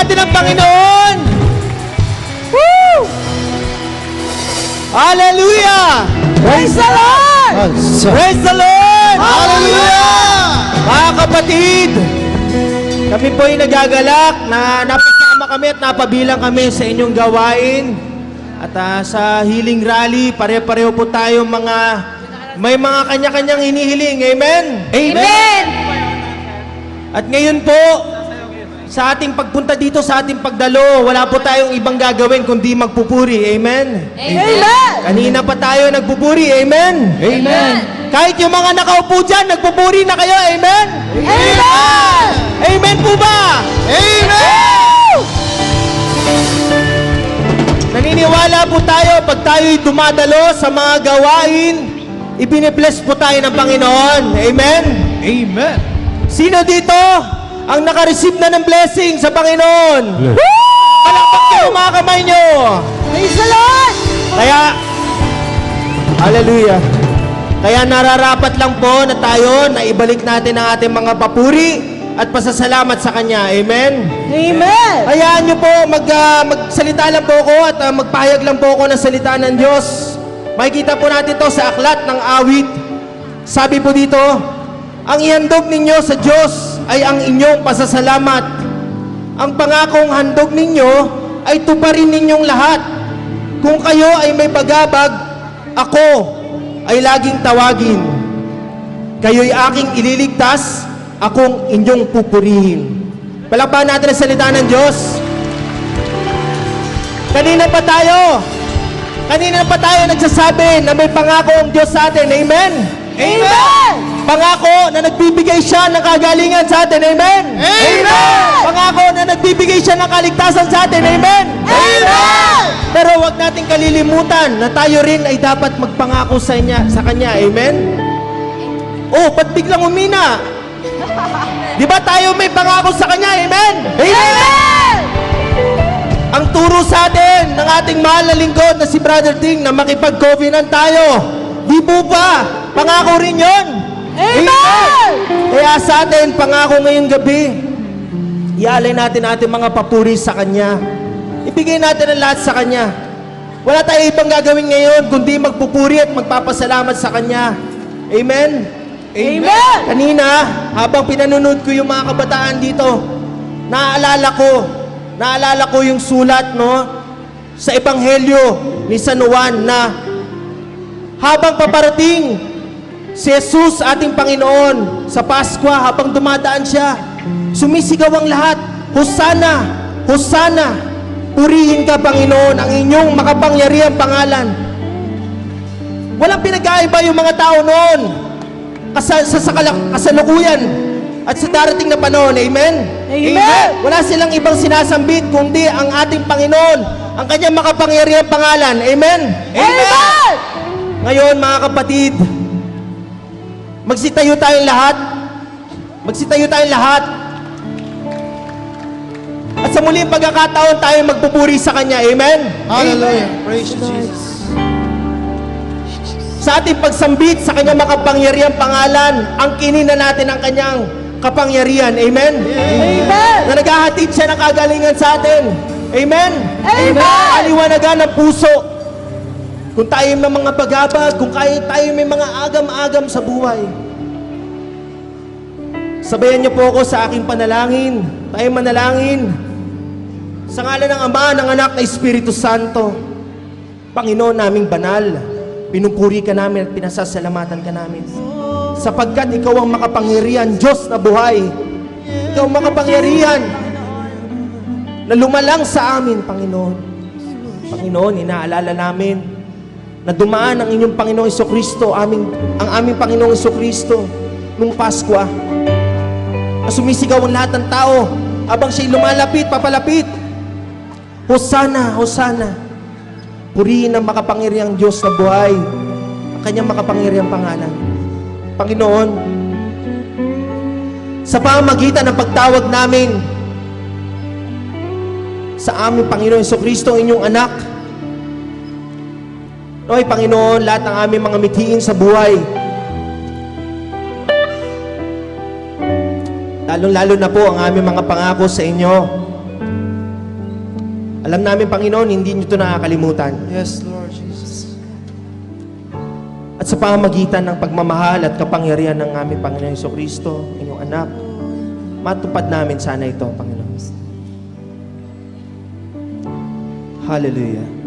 natin ang Panginoon. Woo! Hallelujah! Praise the Lord! Praise the Lord! Hallelujah! Mga kapatid, kami po ay nagagalak na napasama kami at napabilang kami sa inyong gawain. At sa healing rally, pare-pareho po tayo may mga kanya-kanyang hinihiling. Amen? Amen! At ngayon po, sa ating pagpunta dito, sa ating pagdalo, wala po tayong ibang gagawin kundi magpupuri. Amen? Amen! Kanina pa tayo nagpupuri. Amen? Amen! Kahit yung mga nakaupo dyan, nagpupuri na kayo. Amen? Amen! Amen po ba? Amen! Naniniwala po tayo pag tayo'y dumadalo sa mga gawain, ibinibless po tayo ng Panginoon. Amen? Amen. Sino dito ang nakareceive na ng blessing sa Panginoon? Palakpak kayo mga kamay nyo. Praise the Lord! Kaya, hallelujah. Kaya nararapat lang po na tayo na ibalik natin ang ating mga papuri at pasasalamat sa Kanya. Amen? Amen! Hayaan nyo po, magsalita lang po ako at magpahayag lang po ako ng salita ng Diyos. Makikita po natin to sa aklat ng awit. Sabi po dito, ang ihandog ninyo sa Diyos ay ang inyong pasasalamat. Ang pangakong handog ninyo ay tuparin ninyong lahat. Kung kayo ay may bagabag, ako ay laging tawagin. Kayo'y aking ililigtas, akong inyong pupurihin. Palakpakan natin ang salita ng Diyos. Kanina pa tayo nagsasabi na may pangako ang Diyos sa atin. Amen? Amen! Pangako na nagbibigay siya ng kagalingan sa atin. Amen? Amen! Pangako na nagbibigay siya ng kaligtasan sa atin. Amen? Amen! Pero huwag nating kalilimutan na tayo rin ay dapat magpangako sa Kanya. Amen? Oh, ba't biglang umina? Di ba tayo may pangako sa Kanya? Amen? Amen! Ang turo sa atin ng ating mahal na lingkod na si Brother Ting na makipag-covenant tayo. Di po ba? Pangako rin yun. Amen! Kaya sa atin, pangako ngayong gabi, ialay natin ating mga papuri sa Kanya. Ibigay natin ang lahat sa Kanya. Wala tayong ibang gagawin ngayon kundi magpupuri at magpapasalamat sa Kanya. Amen? Amen! Kanina, habang pinanonood ko yung mga kabataan dito, naalala ko yung sulat, no, sa Ebanghelyo ni San Juan na habang paparating si Jesus, ating Panginoon, sa Pasko, habang dumadaan siya, sumisigaw ang lahat, Hosana! Hosana! Purihin ka, Panginoon, ang inyong makapangyarihang pangalan. Walang pinag-aiba yung mga tao noon sa kasalukuyan at sa darating na panahon. Amen? Amen! Wala silang ibang sinasambit kundi ang ating Panginoon, ang Kanyang makapangyarihang pangalan. Amen? Amen! Ngayon, mga kapatid, magsitayo tayong lahat. Magsitayo tayong lahat. At sa muling pagkakataon, tayo magpupuri sa Kanya. Amen? Hallelujah. Praise you, Jesus. Sa ating pagsambit sa Kanyang makapangyarihang pangalan, ang kinina natin ang Kanyang kapangyarihan. Amen? Amen! Na naghahatid siya ng kagalingan sa atin. Amen? Amen! Aliwanagan ng puso. Kung tayo may mga bagabag, kung tayo may mga agam-agam sa buhay. Sabayan niyo po ako sa aking panalangin. Tayo manalangin. Sa ngalan ng Ama, ng Anak, na Espiritu Santo, Panginoon naming banal, pinupuri ka namin at pinasasalamatan ka namin. Sapagkat Ikaw ang makapangyarihan, Diyos na buhay. Ikaw ang makapangyarihan na lumalang sa amin, Panginoon. Panginoon, inaalala namin na dumaan ang inyong Panginoong Jesucristo, ang aming Panginoong Jesucristo, nung Pasko. Na sumisigaw ang lahat ng tao habang siya'y lumalapit, papalapit. Hosana, Hosana. Purihin ang makapangyarihang Diyos na buhay, ang Kanyang makapangyarihang pangalan. Panginoon, sa pamamagitan ng pagtawag namin sa aming Panginoon Jesucristo, inyong anak, Noy, Panginoon, lahat ng aming mga mithiin sa buhay, lalong-lalo na po ang aming mga pangako sa inyo, Alam namin, Panginoon, hindi nyo ito nakakalimutan. Yes, Lord Jesus. At sa pamamagitan ng pagmamahal at kapangyarihan ng aming Panginoon Jesucristo, inyong anak, matupad namin sana ito, Panginoon. Hallelujah.